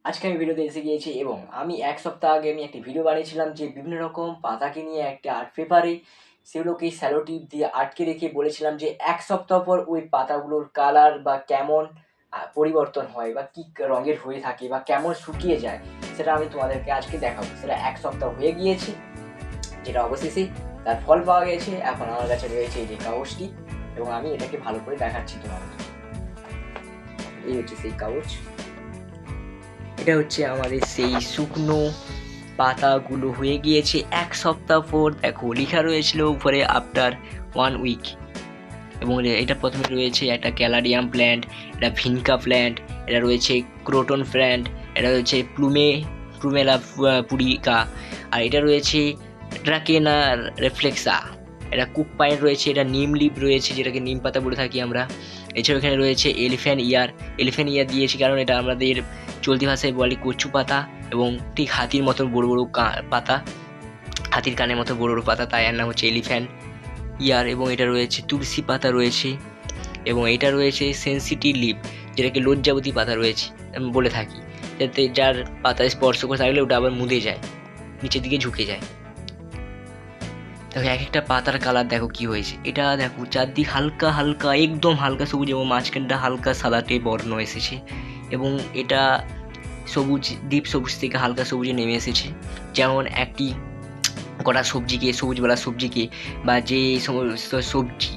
আজকে আমি ভিডিওতে এসে গিয়েছি এবং আমি এক সপ্তাহ আগে আমি একটি ভিডিও বানিয়েছিলাম যে বিভিন্ন রকম পাতাকে নিয়ে একটা আর্ট পেপারে সেগুলোকে স্যালো টিপ দিয়ে আটকে রেখে বলেছিলাম যে এক সপ্তাহ পর ওই পাতাগুলোর কালার বা কেমন পরিবর্তন হয় বা কী রঙের হয়ে থাকে বা কেমন শুকিয়ে যায় সেটা আমি তোমাদেরকে আজকে দেখাবো। সেটা এক সপ্তাহ হয়ে গিয়েছে, যেটা অবশেষে তার ফল পাওয়া গেছে। এখন আমার কাছে রয়েছে এই যে কাগজটি এবং আমি এটাকে ভালো করে দেখাচ্ছি তোমাদের। এই হচ্ছে সেই কাগজ, এটা হচ্ছে আমাদের সেই শুকনো পাতাগুলো হয়ে গিয়েছে এক সপ্তাহ পর। দেখো লেখা রয়েছিল উপরে আফটার 1 উইক এবং এটা প্রথমে রয়েছে একটা ক্যালারিয়াম প্ল্যান্ট, এটা ভিনকা প্ল্যান্ট, এটা রয়েছে ক্রোটন প্ল্যান্ট, এটা রয়েছে প্লুমেলা পুরিকা, আর এটা রয়েছে ড্রাকেনা রেফ্লেক্সা, এটা কুক পাইন রয়েছে, এটা নিম লিপ রয়েছে যেটাকে নিম পাতা বলে থাকি আমরা। এছাড়াও এখানে রয়েছে এলিফ্যান্ট ইয়ার দিয়েছি কারণ এটা আমাদের চলতি ভাষায় বলে কচু পাতা এবং ঠিক হাতির মতো বড় বড় পাতা, হাতির কানের মতো বড় বড় পাতা, তাই এর নাম হচ্ছে এলিফ্যান্ট ইয়ার। এবং এটা রয়েছে তুলসী পাতা রয়েছে এবং এটা রয়েছে সেন্সিটিভ লিপ যেটাকে লজ্জাবতী পাতা রয়েছে আমি বলে থাকি, যাতে যার পাতায় স্পর্শ করে থাকলে ওটা আবার মুদে যায়, নিচের দিকে ঝুঁকে যায়। দেখো এক একটা পাতার কালার দেখো কি হয়েছে, এটা দেখো চারদিক হালকা হালকা একদম হালকা সবুজ এবং মাঝখানটা হালকা সাদাটে বর্ণ এসেছে এবং এটা সবুজ ডিপ সবুজ থেকে হালকা সবুজে নেমে এসেছে। যেমন একটি কটা সবজিকে সবুজওয়ালা সবজিকে বা যে সমস্ত সবজি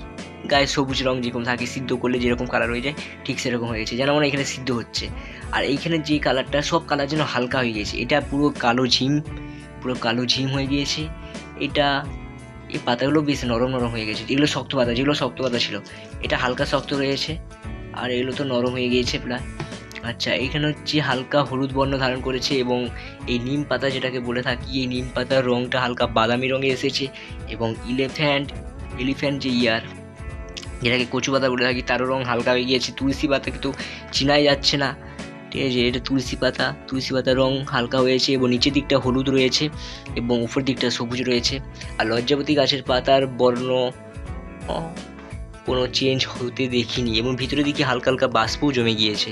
গায়ে সবুজ রঙ যেরকম থাকে সিদ্ধ করলে যেরকম কালার হয়ে যায় ঠিক সেরকম হয়ে গেছে, যেন আমরা এখানে সিদ্ধ হচ্ছে। আর এইখানে যে কালারটা সব কালার যেন হালকা হয়ে গিয়েছে, এটা পুরো কালো ঝিম হয়ে গিয়েছে। এটা এই পাতাগুলো বেশ নরম নরম হয়ে গেছে, যেগুলো শক্ত পাতা ছিল এটা হালকা শক্ত রয়েছে আর এগুলো তো নরম হয়ে গিয়েছে প্রায়। আচ্ছা, এখানে হচ্ছে হালকা হলুদ বর্ণ ধারণ করেছে এবং এই নিম পাতা যেটাকে বলে থাকি এই নিম পাতার রঙটা হালকা বাদামি রঙে এসেছে এবং এলিফ্যান্ট যে ইয়ার যেটাকে কচু পাতা বলে থাকি তারও রঙ হালকা হয়ে গিয়েছে। তুলসী পাতা কিন্তু চিনাই যাচ্ছে না, ঠিক আছে, এটা তুলসী পাতার রঙ হালকা হয়েছে এবং নিচের দিকটা হলুদ রয়েছে এবং উপর দিকটা সবুজ রয়েছে। আর লজ্জাবতী গাছের পাতার বর্ণ কোনো চেঞ্জ হতে দেখিনি এবং ভিতরের দিকে হালকা হালকা বাষ্পও জমে গিয়েছে,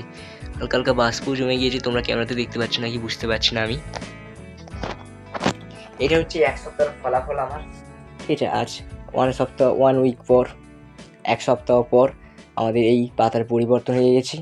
তোমরা ক্যামেরাতে দেখতে পাচ্ছ নাকি বুঝতে পারছি না আমি। এটা হচ্ছে এক সপ্তাহের ফলাফল আমার, ঠিক আছে। আজ 1 উইক পর, এক সপ্তাহ পর আমাদের এই পাতার পরিবর্তন হয়ে গেছে।